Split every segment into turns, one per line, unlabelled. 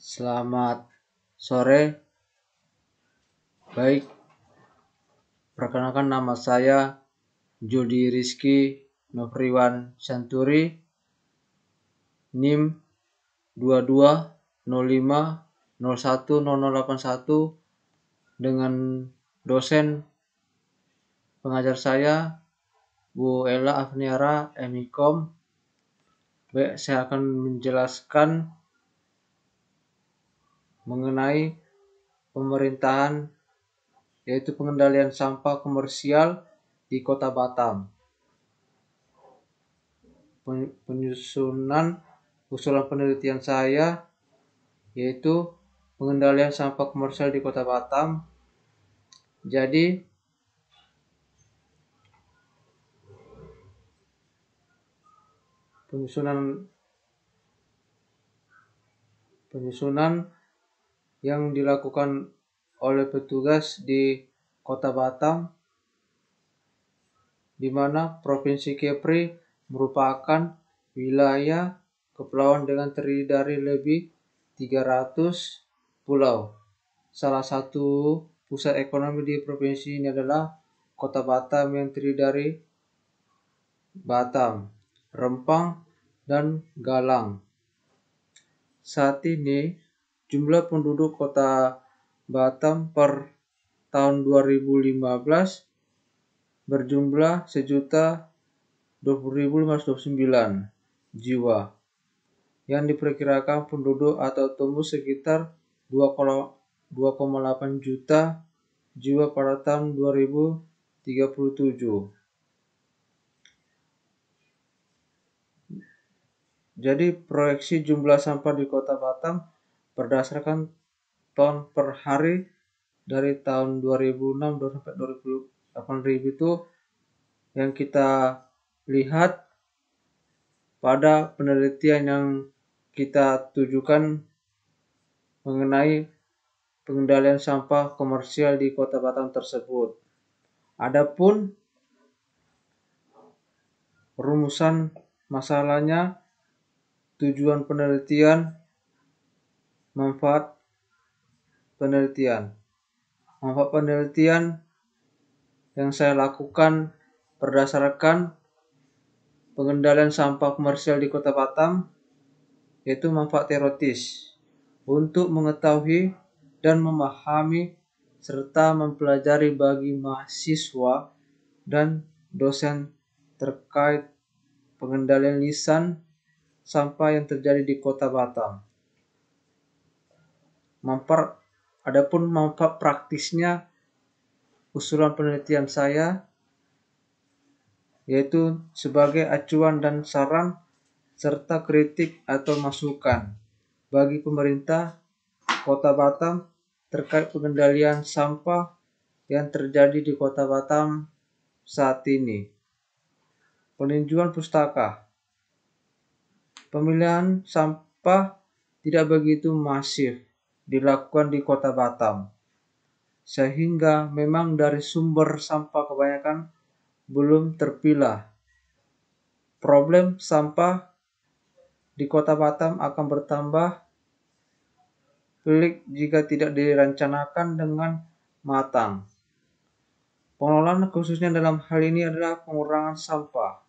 Selamat sore. Baik, perkenalkan nama saya Jody Rizky Nofriwan Santuri, NIM 2205010081 dengan dosen pengajar saya Bu Ella Afniara MIKOM. Baik, saya akan menjelaskan mengenai pemerintahan, yaitu pengendalian sampah komersial di Kota Batam. Penyusunan usulan penelitian saya yaitu pengendalian sampah komersial di Kota Batam. Jadi penyusunan yang dilakukan oleh petugas di Kota Batam, di mana Provinsi Kepri merupakan wilayah kepulauan dengan terdiri dari lebih 300 pulau. Salah satu pusat ekonomi di provinsi ini adalah Kota Batam yang terdiri dari Batam, Rempang, dan Galang. Saat ini jumlah penduduk Kota Batam per tahun 2015 berjumlah 1.020.529 jiwa, yang diperkirakan penduduk atau tumbuh sekitar 2,8 juta jiwa pada tahun 2037. Jadi proyeksi jumlah sampah di Kota Batam berdasarkan ton per hari dari tahun 2006 sampai 2008 itu yang kita lihat pada penelitian yang kita tujukan mengenai pengendalian sampah komersial di Kota Batam tersebut. Adapun rumusan masalahnya, tujuan penelitian, manfaat penelitian. Manfaat penelitian yang saya lakukan berdasarkan pengendalian sampah komersial di Kota Batam, yaitu manfaat teoritis untuk mengetahui dan memahami serta mempelajari bagi mahasiswa dan dosen terkait pengendalian lisan sampah yang terjadi di Kota Batam. Adapun manfaat praktisnya usulan penelitian saya yaitu sebagai acuan dan saran serta kritik atau masukan bagi pemerintah Kota Batam terkait pengendalian sampah yang terjadi di Kota Batam saat ini. Peninjauan pustaka. Pemilihan sampah tidak begitu masif dilakukan di Kota Batam, sehingga memang dari sumber sampah kebanyakan belum terpilah. Problem sampah di Kota Batam akan bertambah pelik jika tidak direncanakan dengan matang. Pengelolaan khususnya dalam hal ini adalah pengurangan sampah.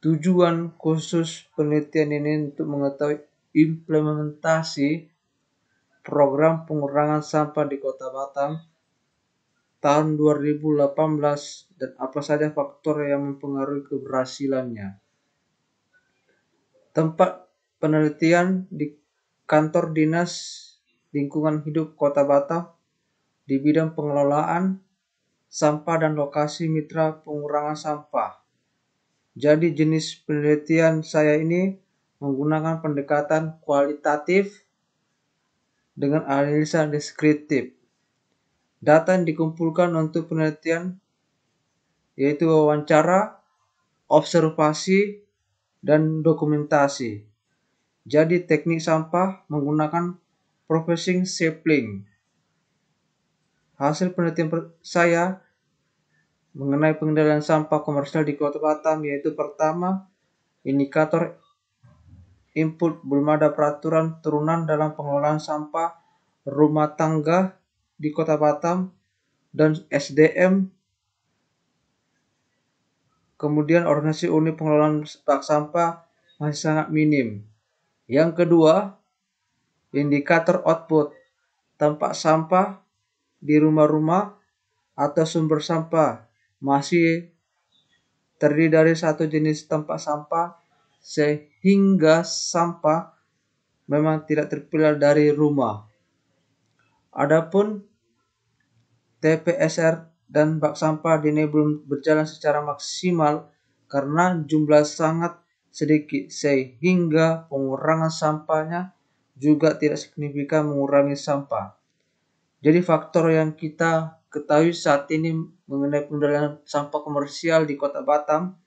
Tujuan khusus penelitian ini untuk mengetahui implementasi program pengurangan sampah di Kota Batam tahun 2018 dan apa saja faktor yang mempengaruhi keberhasilannya. Tempat penelitian di Kantor Dinas Lingkungan Hidup Kota Batam di bidang pengelolaan sampah dan lokasi mitra pengurangan sampah. Jadi jenis penelitian saya ini menggunakan pendekatan kualitatif dengan analisa deskriptif. Data yang dikumpulkan untuk penelitian yaitu wawancara, observasi, dan dokumentasi. Jadi teknik sampah menggunakan processing sampling. Hasil penelitian saya mengenai pengendalian sampah komersial di Kota Batam yaitu pertama, indikator input, belum ada peraturan turunan dalam pengelolaan sampah rumah tangga di Kota Batam, dan SDM, kemudian organisasi unit pengelolaan bak sampah masih sangat minim. Yang kedua, indikator output, tempat sampah di rumah-rumah atau sumber sampah masih terdiri dari satu jenis tempat sampah, sehingga sampah memang tidak terpilah dari rumah. Adapun TPSR dan bak sampah di ini belum berjalan secara maksimal karena jumlah sangat sedikit, sehingga pengurangan sampahnya juga tidak signifikan mengurangi sampah. Jadi faktor yang kita ketahui saat ini mengenai pengendalian sampah komersial di Kota Batam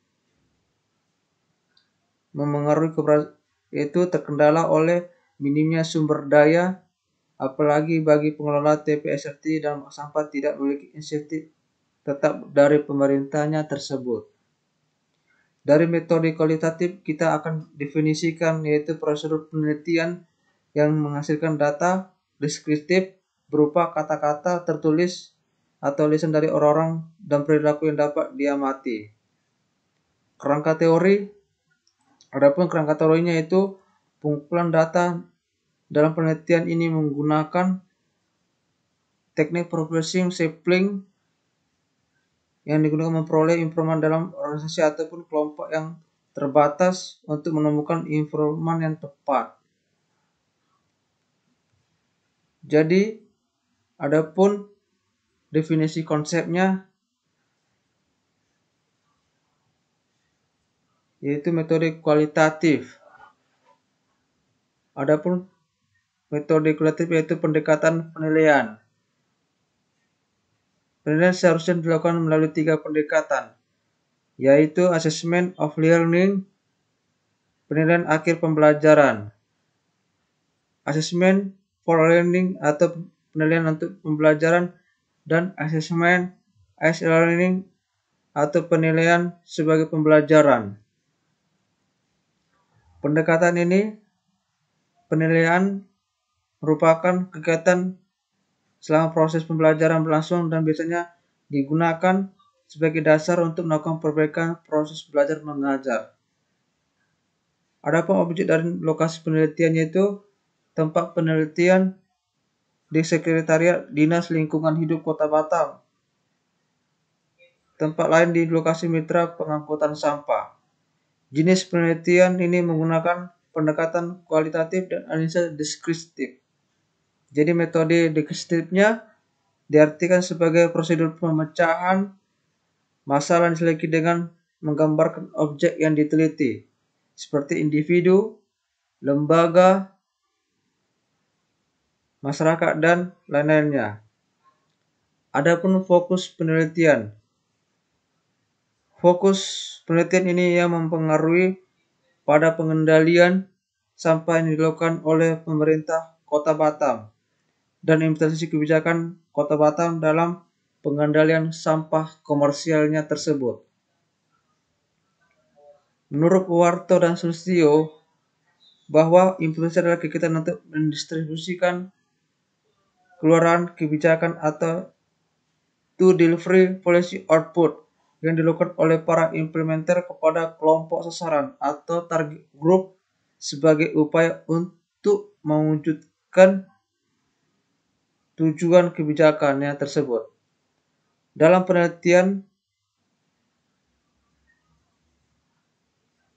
memengaruhi yaitu terkendala oleh minimnya sumber daya, apalagi bagi pengelola TPSRT dan bak sampah tidak memiliki insentif tetap dari pemerintahnya tersebut. Dari metode kualitatif kita akan definisikan yaitu prosedur penelitian yang menghasilkan data deskriptif berupa kata-kata tertulis atau lisan dari orang-orang dan perilaku yang dapat diamati. Kerangka teori, adapun kerangka teorinya itu pengumpulan data dalam penelitian ini menggunakan teknik processing sampling yang digunakan memperoleh informan dalam organisasi ataupun kelompok yang terbatas untuk menemukan informan yang tepat. Jadi, adapun definisi konsepnya yaitu metode kualitatif. Adapun metode kualitatif yaitu pendekatan penilaian. Penilaian seharusnya dilakukan melalui 3 pendekatan, yaitu assessment of learning, penilaian akhir pembelajaran, assessment for learning atau penilaian untuk pembelajaran, dan assessment as learning atau penilaian sebagai pembelajaran. Pendekatan ini, penilaian merupakan kegiatan selama proses pembelajaran berlangsung dan biasanya digunakan sebagai dasar untuk melakukan perbaikan proses belajar mengajar. Adapun objek dari lokasi penelitian yaitu tempat penelitian di Sekretariat Dinas Lingkungan Hidup Kota Batam. Tempat lain di lokasi mitra pengangkutan sampah. Jenis penelitian ini menggunakan pendekatan kualitatif dan analisa deskriptif. Jadi metode deskriptifnya diartikan sebagai prosedur pemecahan masalah yang diselidiki dengan menggambarkan objek yang diteliti, seperti individu, lembaga, masyarakat, dan lain-lainnya. Adapun fokus penelitian. Fokus penelitian ini yang mempengaruhi pada pengendalian sampah yang dilakukan oleh pemerintah Kota Batam dan implementasi kebijakan Kota Batam dalam pengendalian sampah komersialnya tersebut. Menurut Warto dan Sulistyo, bahwa implementasi adalah kegiatan untuk mendistribusikan keluaran kebijakan atau to delivery policy output yang dilakukan oleh para implementer kepada kelompok sasaran atau target group sebagai upaya untuk mewujudkan tujuan kebijakannya tersebut. Dalam penelitian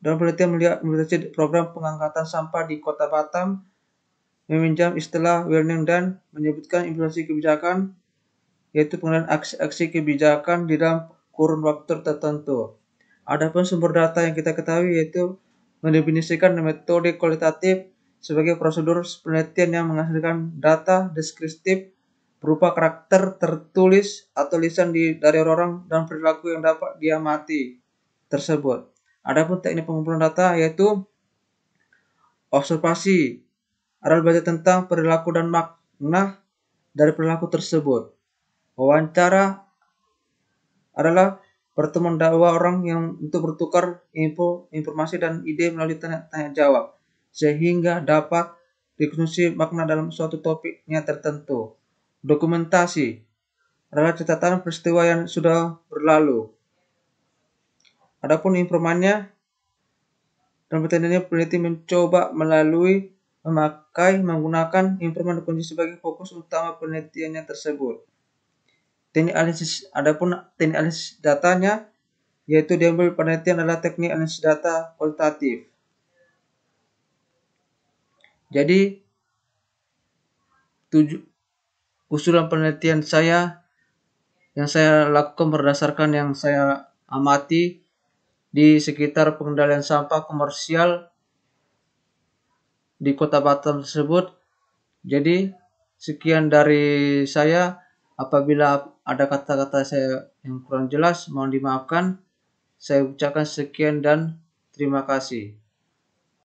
melihat implementasi program pengangkatan sampah di Kota Batam, meminjam istilah learning dan menyebutkan implementasi kebijakan, yaitu pengendalian aksi-aksi kebijakan di dalam kurun waktu tertentu. Adapun sumber data yang kita ketahui yaitu mendefinisikan metode kualitatif sebagai prosedur penelitian yang menghasilkan data deskriptif berupa karakter tertulis atau lisan dari orang dan perilaku yang dapat diamati tersebut. Adapun teknik pengumpulan data yaitu observasi, adalah belajar tentang perilaku dan makna dari perilaku tersebut. Wawancara adalah pertemuan dua orang yang untuk bertukar informasi dan ide melalui tanya jawab. sehingga dapat dikonsumsi makna dalam suatu topiknya tertentu. Dokumentasi adalah catatan peristiwa yang sudah berlalu. Adapun informannya, dalam pertanyaan ini peneliti mencoba menggunakan informan dan kunci sebagai fokus utama penelitiannya tersebut. Adapun teknik analisis datanya, yaitu diambil penelitian adalah teknik analisis data kualitatif. Jadi usulan penelitian yang saya lakukan berdasarkan yang saya amati di sekitar pengendalian sampah komersial di Kota Batam tersebut. Jadi sekian dari saya. Apabila ada kata-kata saya yang kurang jelas, mohon dimaafkan. Saya ucapkan sekian dan terima kasih.